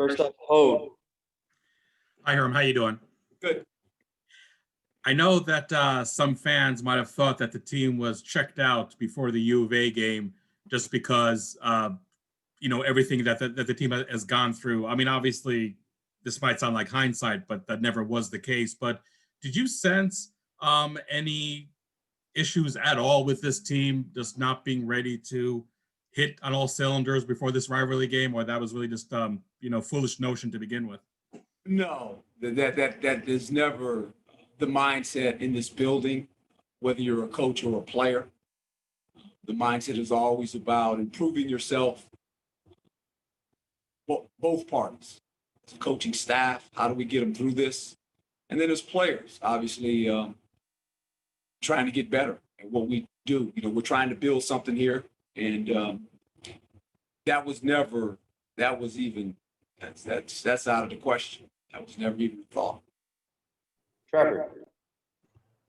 First up, Hode. Hi, Herm. How you doing? Good. I know that some fans might have thought that the team was checked out before the U of A game just because, everything that the team has gone through. I mean, obviously, this might sound like hindsight, but that never was the case. But did you sense any issues at all with this team just not being ready to hit on all cylinders before this rivalry game, or that was really just foolish notion to begin with? No, that is never the mindset in this building, whether you're a coach or a player. The mindset is always about improving yourself, both parties. As a coaching staff, how do we get them through this? And then as players, obviously, trying to get better at what we do. We're trying to build something here, and that's out of the question. That was never even a thought. Trevor.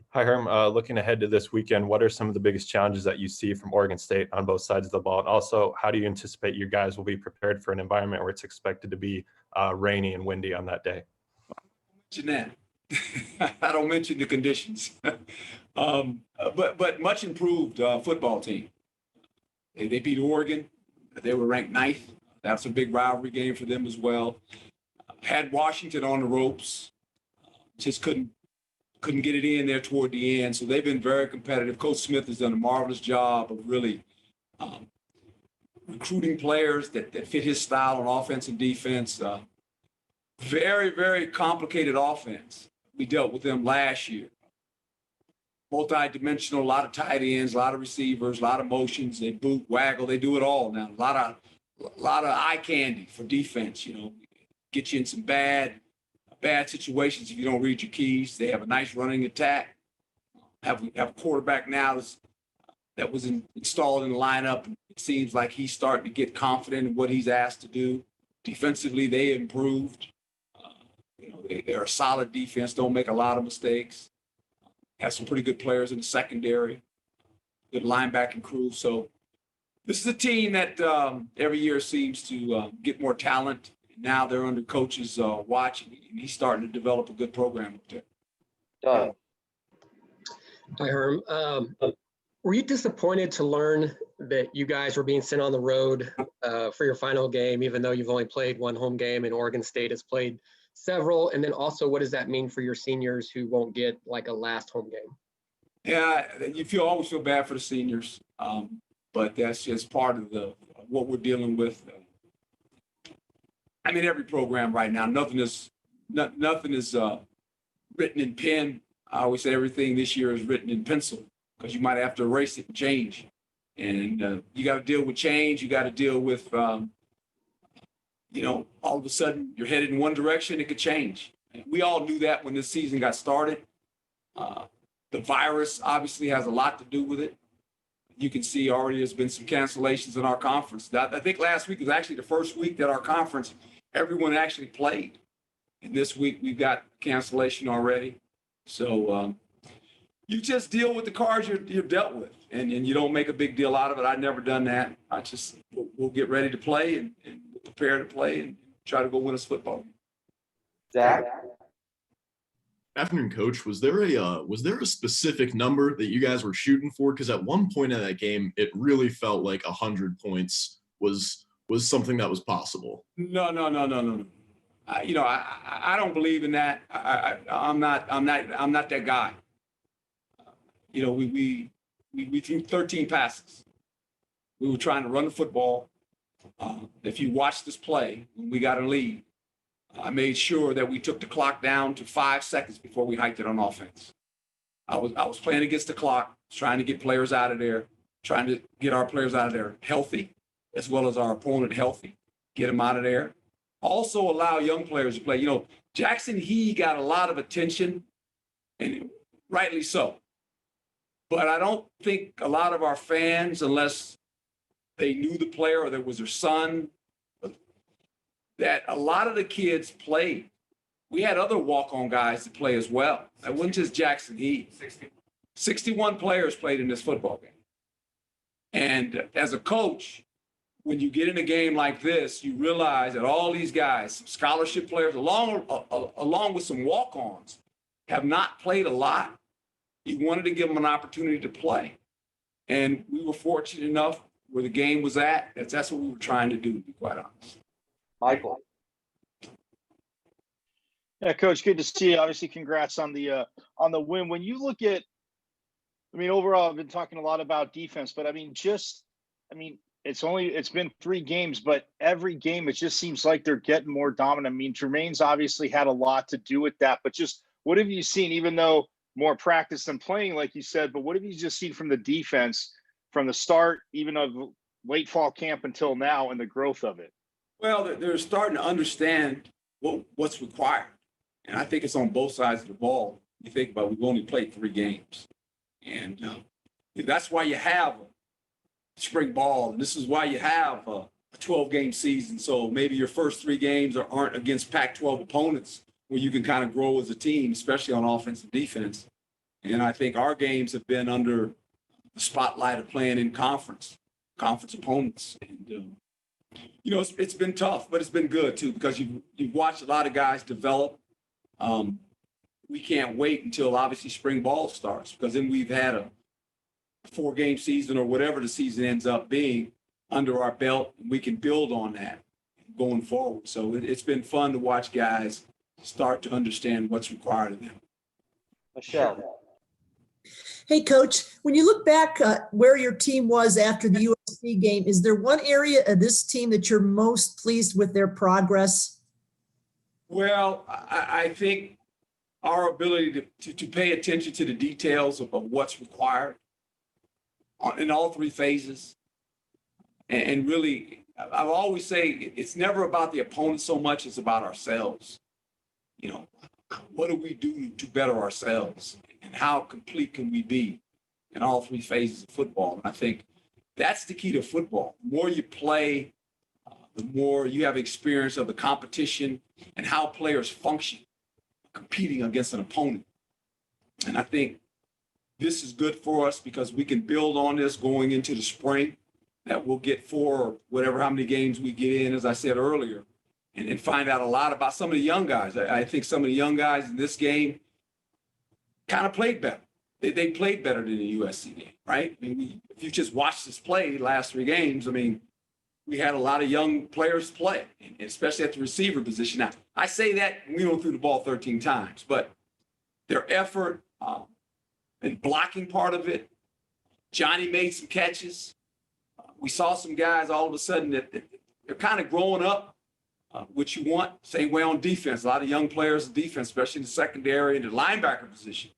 Hi, Herm. Looking ahead to this weekend, what are some of the biggest challenges that you see from Oregon State on both sides of the ball? And also, how do you anticipate you guys will be prepared for an environment where it's expected to be rainy and windy on that day? Mention that. I don't mention the conditions. But much improved football team. They beat Oregon. They were ranked 9th. That's a big rivalry game for them as well. Had Washington on the ropes. Just couldn't get it in there toward the end. So they've been very competitive. Coach Smith has done a marvelous job of really recruiting players that fit his style on offense and defense. Very, very complicated offense. We dealt with them last year. Multi-dimensional, a lot of tight ends, a lot of receivers, a lot of motions. They boot, waggle, they do it all now. A lot of eye candy for defense, get you in some bad situations if you don't read your keys. They have a nice running attack. Have a quarterback now that was installed in the lineup. It seems like he's starting to get confident in what he's asked to do. Defensively, they improved. They're a solid defense, don't make a lot of mistakes. Have some pretty good players in the secondary, good linebacking crew. So this is a team that every year seems to get more talent. Now they're under coach's watch, and he's starting to develop a good program up there. Done. Hi, Herm. Were you disappointed to learn that you guys were being sent on the road for your final game, even though you've only played one home game and Oregon State has played several? And then also, what does that mean for your seniors who won't get like a last home game? Yeah, you always feel bad for the seniors, but that's just part of what we're dealing with. I mean, every program right now, nothing is written in pen. I always say everything this year is written in pencil because you might have to erase it and change. And you got to deal with change. You got to deal with, all of a sudden you're headed in one direction, it could change. And we all knew that when this season got started. The virus obviously has a lot to do with it. You can see already there's been some cancellations in our conference. I think last week was actually the first week that our conference, everyone actually played. And this week we've got cancellation already. So you just deal with the cards you're dealt with, and you don't make a big deal out of it. I've never done that. We'll get ready to play and prepare to play and try to go win us football. Zach. Afternoon, Coach. Was there a specific number that you guys were shooting for? Because at one point in that game, it really felt like 100 points was something that was possible. No. I don't believe in that. I'm not that guy. We threw 13 passes. We were trying to run the football. If you watched this play, when we got a lead, I made sure that we took the clock down to 5 seconds before we hiked it on offense. I was playing against the clock, trying to get players out of there, trying to get our players out of there healthy, as well as our opponent healthy, get them out of there. Also allow young players to play. Jackson He got a lot of attention, and rightly so. But I don't think a lot of our fans, unless they knew the player or there was their son, that a lot of the kids played. We had other walk-on guys to play as well. It wasn't just Jackson He. 61 players played in this football game. And as a coach, when you get in a game like this, you realize that all these guys, some scholarship players, along with some walk-ons, have not played a lot. You wanted to give them an opportunity to play. And we were fortunate enough where the game was at. That's what we were trying to do, to be quite honest. Michael. Yeah, Coach, good to see you. Obviously, congrats on the win. When you look at, overall, I've been talking a lot about defense, but it's been 3 games, but every game it just seems like they're getting more dominant. Jermaine's obviously had a lot to do with that, but just what have you seen, even though more practice than playing, like you said, but what have you just seen from the defense from the start, even of late fall camp until now, and the growth of it? Well, they're starting to understand what's required. And I think it's on both sides of the ball. You think about it, we've only played 3 games. And that's why you have spring ball. And this is why you have a 12-game season. So maybe your first 3 games aren't against Pac-12 opponents where you can kind of grow as a team, especially on offense and defense. And I think our games have been under the spotlight of playing in conference opponents. And, it's been tough, but it's been good, too, because you've watched a lot of guys develop. We can't wait until obviously spring ball starts, because then we've had a 4-game season or whatever the season ends up being under our belt, and we can build on that going forward. So it's been fun to watch guys start to understand what's required of them. Michelle. Hey, Coach, when you look back where your team was after the USC game, is there one area of this team that you're most pleased with their progress? Well, I think our ability to pay attention to the details of what's required in all 3 phases. And really, I always say it's never about the opponent so much as about ourselves. What do we do to better ourselves? And how complete can we be in all 3 phases of football? And I think that's the key to football. The more you play, the more you have experience of the competition and how players function competing against an opponent. And I think this is good for us because we can build on this going into the spring, that we'll get 4 or whatever, how many games we get in, as I said earlier, and find out a lot about some of the young guys. I think some of the young guys in this game kind of played better. They played better than the USC game, right? If you just watch this play last 3 games, we had a lot of young players play, especially at the receiver position. Now, I say that we don't threw the ball 13 times, but their effort and blocking part of it, Johnny made some catches. We saw some guys all of a sudden that they're kind of growing up, which you want. Same way on defense. A lot of young players on defense, especially in the secondary and the linebacker position.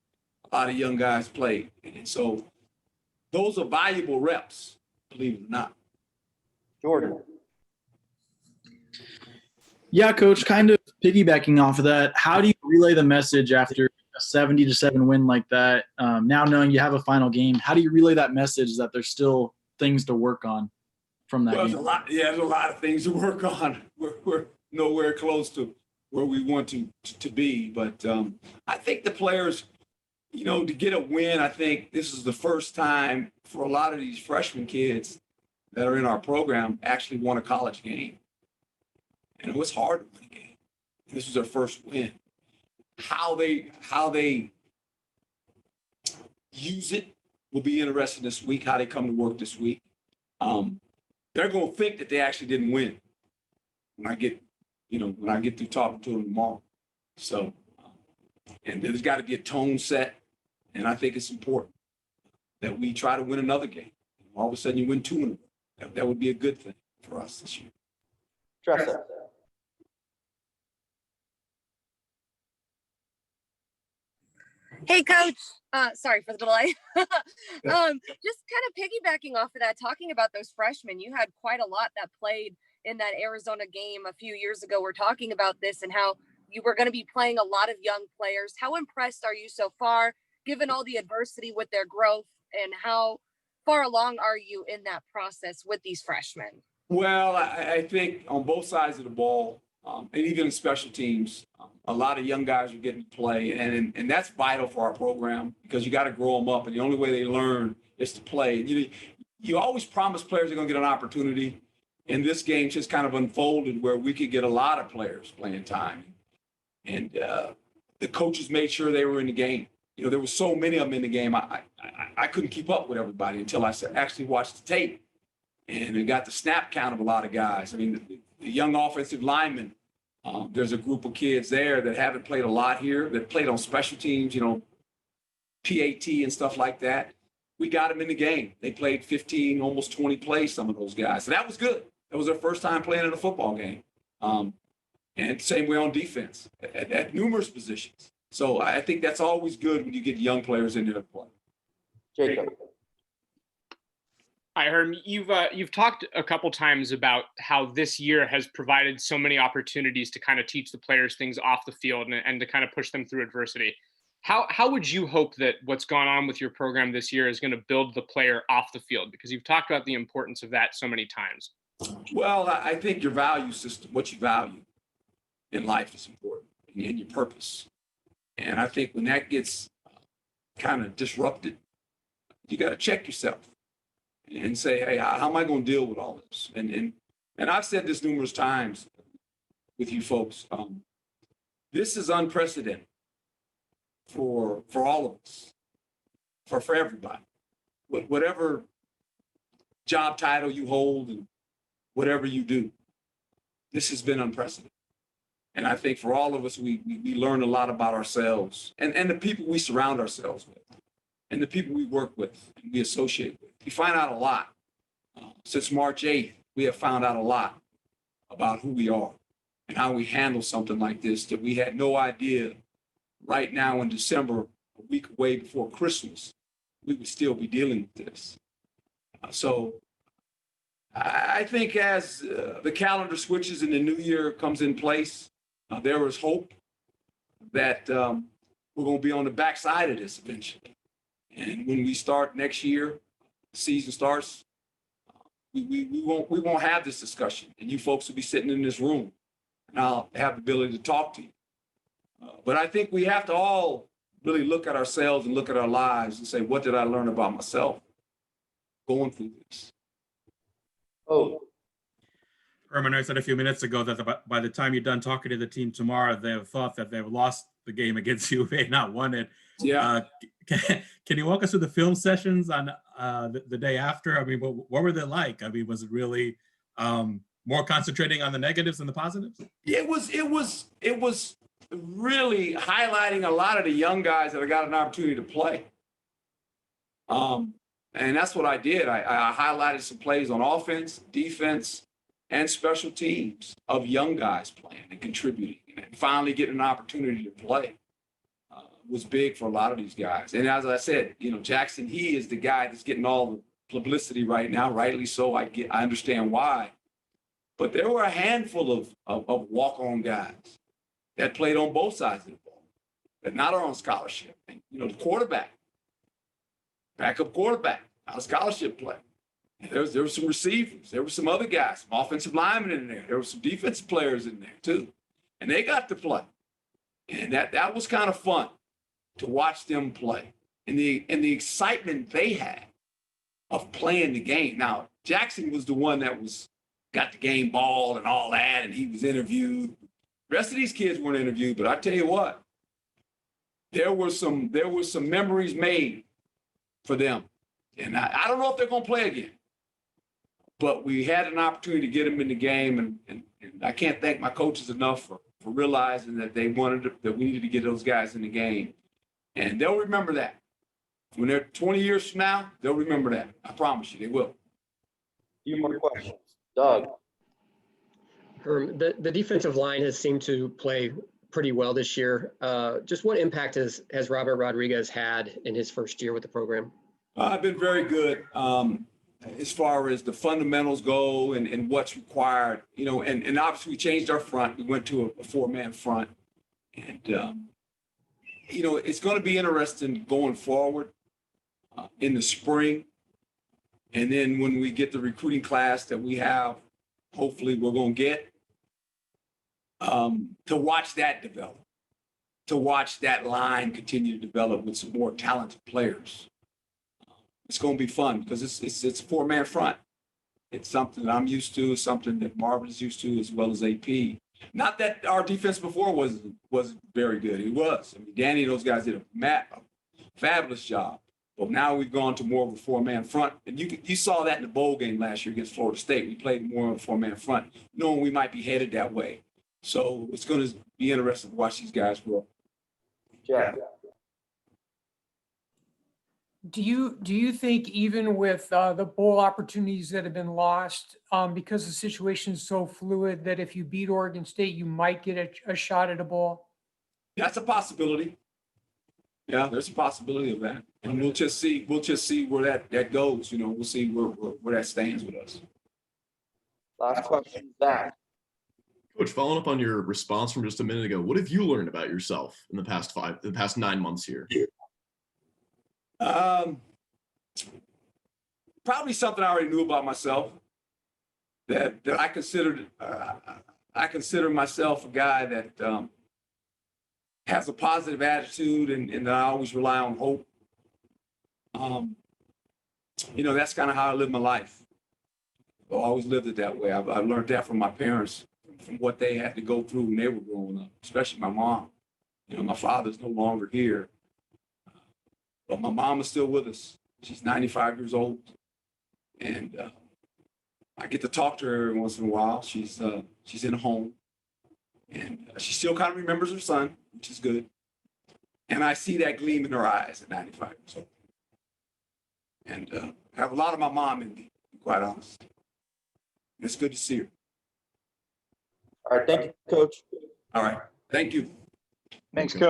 A lot of young guys played. And so those are valuable reps, believe it or not. Jordan. Yeah, Coach, kind of piggybacking off of that, how do you relay the message after a 70-7 win like that? Now knowing you have a final game, how do you relay that message that there's still things to work on from that game? There's a lot of things to work on. We're nowhere close to where we want to be. But I think the players, to get a win, I think this is the first time for a lot of these freshman kids that are in our program actually won a college game. And it was hard to win a game. This was their first win. How they use it will be interesting this week, how they come to work this week. They're going to think that they actually didn't win when I get through talking to them tomorrow. So, and there's got to be a tone set. And I think it's important that we try to win another game. All of a sudden you win 2 in a row. That would be a good thing for us this year. Tressa. Hey, Coach. Sorry for the delay. Just kind of piggybacking off of that, talking about those freshmen, you had quite a lot that played in that Arizona game a few years ago. We're talking about this and how you were going to be playing a lot of young players. How impressed are you so far, given all the adversity with their growth, and how far along are you in that process with these freshmen? Well, I think on both sides of the ball, and even in special teams, a lot of young guys are getting to play, and that's vital for our program because you got to grow them up, and the only way they learn is to play. You always promise players they're going to get an opportunity, And this game just kind of unfolded where we could get a lot of players playing time. And the coaches made sure they were in the game. You know, there were so many of them in the game. I couldn't keep up with everybody until I actually watched the tape. And I got the snap count of a lot of guys. I mean, the young offensive linemen, there's a group of kids there that haven't played a lot here, that played on special teams, you know, PAT and stuff like that. We got them in the game. They played 15, almost 20 plays, some of those guys. So that was good. That was their first time playing in a football game. And same way on defense at numerous positions. So I think that's always good when you get young players into the play. Jacob. Hi, Herm. You've talked a couple times about how this year has provided so many opportunities to kind of teach the players things off the field and to kind of push them through adversity. How would you hope that what's gone on with your program this year is going to build the player off the field? Because you've talked about the importance of that so many times. Well, I think your value system, what you value in life is important, and your purpose. And I think when that gets kind of disrupted, you got to check yourself and say, hey, how am I going to deal with all this? And I've said this numerous times with you folks. This is unprecedented for all of us, for everybody. Whatever job title you hold and whatever you do, this has been unprecedented. And I think for all of us, we learn a lot about ourselves and the people we surround ourselves with and the people we work with and we associate with. We find out a lot. Since March 8th, we have found out a lot about who we are and how we handle something like this that we had no idea right now in December, a week away before Christmas, we would still be dealing with this. So I think as the calendar switches and the new year comes in place, there is hope that we're going to be on the backside of this eventually. And when we start next year, the season starts, we won't have this discussion. And you folks will be sitting in this room, and I'll have the ability to talk to you. But I think we have to all really look at ourselves and look at our lives and say, what did I learn about myself going through this? Oh, Herman, I said a few minutes ago that by the time you're done talking to the team tomorrow, they have thought that they've lost the game against U of A, not won it. Yeah. Can you walk us through the film sessions on the day after? I mean, what were they like? I mean, was it really more concentrating on the negatives than the positives? It was really highlighting a lot of the young guys that have got an opportunity to play. And that's what I did. I highlighted some plays on offense, defense, and special teams of young guys playing and contributing. And finally getting an opportunity to play was big for a lot of these guys. And as I said, you know, Jackson, he is the guy that's getting all the publicity right now, rightly so. I understand why. But there were a handful of walk-on guys that played on both sides of the ball, that not are on scholarship. And, you know, the quarterback, backup quarterback, not a scholarship play. There were some receivers. There were some other guys, some offensive linemen in there. There were some defensive players in there too. And they got to play. And that was kind of fun to watch them play. And the excitement they had of playing the game. Now, Jackson was the one that got the game ball and all that, and he was interviewed. The rest of these kids weren't interviewed, but I tell you what, there were some memories made for them. And I don't know if they're going to play again, but we had an opportunity to get them in the game, and I can't thank my coaches enough for realizing that that we needed to get those guys in the game. And they'll remember that. When they're 20 years from now, they'll remember that. I promise you, they will. few more questions. Doug. The defensive line has seemed to play pretty well this year. Just what impact has Robert Rodriguez had in his first year with the program? I've been very good as far as the fundamentals go and what's required, you know, and obviously we changed our front. We went to a four-man front. And, you know, it's going to be interesting going forward in the spring. And then when we get the recruiting class that we have, hopefully we're going to get, to watch that develop, to watch that line continue to develop with some more talented players. It's going to be fun because it's a four-man front. It's something that I'm used to, something that Marvin is used to, as well as AP. Not that our defense before was very good. It was. I mean, Danny and those guys did a fabulous job. But now we've gone to more of a four-man front. And you saw that in the bowl game last year against Florida State. We played more of a four-man front, knowing we might be headed that way. So it's going to be interesting to watch these guys grow. Jeff. Do you think even with the bowl opportunities that have been lost because the situation is so fluid that if you beat Oregon State, you might get a shot at a bowl? That's a possibility. Yeah, there's a possibility of that. And we'll just see where that goes. You know, we'll see where that stands with us. Last question, Zach. Coach, following up on your response from just a minute ago, what have you learned about yourself in the past 9 months here? Probably something I already knew about myself. That I consider myself a guy that has a positive attitude, and I always rely on hope. You know, that's kind of how I live my life. I always lived it that way. I learned that from my parents, from what they had to go through when they were growing up, especially my mom. You know, my father's no longer here, but my mom is still with us. She's 95 years old, and I get to talk to her every once in a while. She's in a home, and she still kind of remembers her son, which is good. And I see that gleam in her eyes at 95 years old. And I have a lot of my mom in me, to be quite honest. It's good to see her. All right, thank you, Coach. All right, thank you. Thanks, Coach.